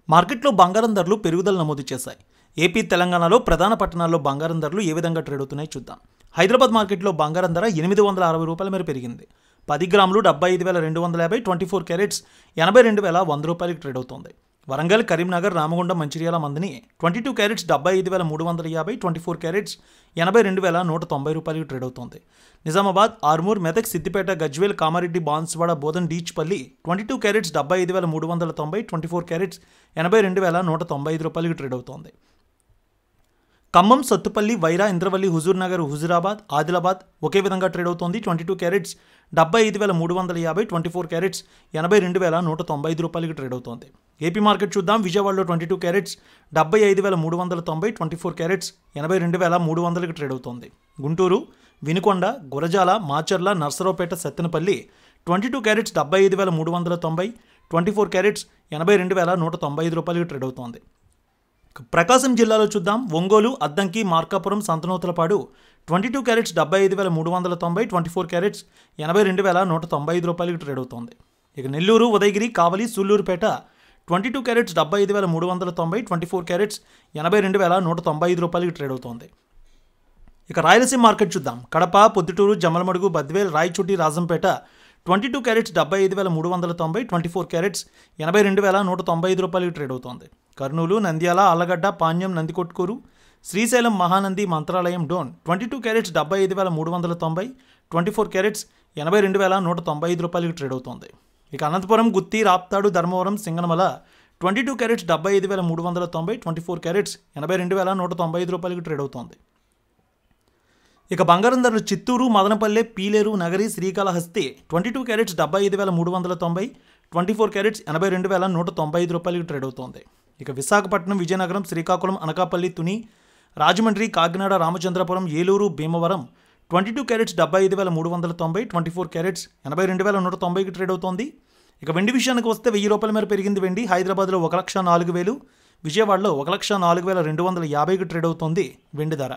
మార్కెట్లో బంగారం ధరలు పెరుగుదల నమోదు చేశాయి. ఏపీ, తెలంగాణలో ప్రధాన పట్టణాల్లో బంగారం ధరలు ఏ విధంగా ట్రేడ్ అవుతున్నాయో చూద్దాం. హైదరాబాద్ మార్కెట్లో బంగారం ధర 860 రూపాయల మేర పెరిగింది. 10 గ్రాములు 75,250, 24 క్యారెట్స్ 82,100 రూపాయలకి ట్రేడ్ అవుతోంది. వరంగల్, కరీంనగర్, రామగుండం, మంచిర్యాల మందిని 22 క్యారెట్స్ 75,350, 24 క్యారెట్స్ 82,190 రూపాయలకి ట్రేడ్ అవుతోంది. నిజామాబాద్, ఆర్మూర్, మెదక్, సిద్దిపేట, గజ్వేల్, కామారెడ్డి, బాన్స్వాడ, బోధన్, డీచ్పల్లి 22 క్యారెట్స్ 75,390, 24 క్యారెట్స్ 82,195 రూపాయలకి ట్రేడ్ అవుతోంది. ఖమ్మం, సత్తుపల్లి, వైరా, ఇంద్రవల్లి, హుజూర్ నగర్, హుజూరాబాద్, ఆదిలాబాద్ ఒకే విధంగా ట్రేడ్ అవుతోంది. 22 క్యారెట్స్ 75,350, 24 క్యారెట్స్ 82,195 రూపాయలకి ట్రేడ్ అవుతోంది. ఏపీ మార్కెట్ చూద్దాం. విజయవాడలో 22 క్యారెట్స్ 75,390, 24 క్యారెట్స్ 82,300కి ట్రేడ్ అవుతోంది. గుంటూరు, వినుకొండ, గురజాల, మాచర్ల, నర్సరావుపేట, సత్తెనపల్లి 22 క్యారెట్స్ 75,390, 24 క్యారెట్స్ 82,195 రూపాయలకి ట్రేడ్ అవుతోంది. ప్రకాశం జిల్లాలో చూద్దాం. ఒంగోలు, అద్దంకి, మార్కాపురం, సంతనూతలపాడు 22 క్యారెట్స్ 75,390, 24 క్యారెట్స్ 82,195 రూపాయలకి ట్రేడ్ అవుతోంది. ఇక నెల్లూరు, ఉదయగిరి, కావలి, సూళ్లూరుపేట 22 క్యారెట్స్ 75,390, 24 క్యారెట్స్ 82,195 రూపాయలకి ట్రేడ్ అవుతోంది. ఇక రాయలసీమ మార్కెట్ చూద్దాం. కడప, పొద్దుటూరు, జమ్మలమడుగు, బద్వేల్, రాయచోటి, రాజంపేట 22 క్యారెట్స్ 75,390, 24 క్యారెట్స్ 82,195 రూపాయలకి ట్రేడ్ అవుతోంది. కర్నూలు, నంద్యాల, ఆళ్లగడ్డ, పాణ్యం, నందికొట్కూరు, శ్రీశైలం, మహానంది, మంత్రాలయం, డోన్ 22 క్యారెట్స్ 75,390, 24 క్యారెట్స్ 82,195 రూపాయలకి ట్రేడ్ అవుతోంది. ఇక అనంతపురం, గుత్తి, రాప్తాడు, ధర్మవరం, సింగనమల 22 క్యారెట్స్ 75,390, 24 క్యారెట్స్ 82,195 రూపాయలకి ట్రేడ్ అవుతోంది. ఇక బంగారం ధరలు చిత్తూరు, మదనపల్లె, పీలేరు, నగరి, శ్రీకాళహస్తి 22 క్యారెట్స్ 75,390, 24 క్యారెట్స్ 82,195 రూపాయలకి ట్రేడ్ అవుతోంది. ఇక విశాఖపట్నం, విజయనగరం, శ్రీకాకుళం, అనకాపల్లి, తుని, రాజమండ్రి, కాకినాడ, రామచంద్రపురం, ఏలూరు, భీమవరం 22 క్యారెట్స్ 75,390, 24 క్యారెట్స్ 82,190కి ట్రేడ్ అవుతోంది. ఇక వెండి విషయానికి వస్తే 1000 రూపాయల మేర పెరిగింది వెండి. హైదరాబాద్లో 1,04,000, విజయవాడలో 1,04,250కి ట్రేడ్ అవుతోంది వెండి ధర.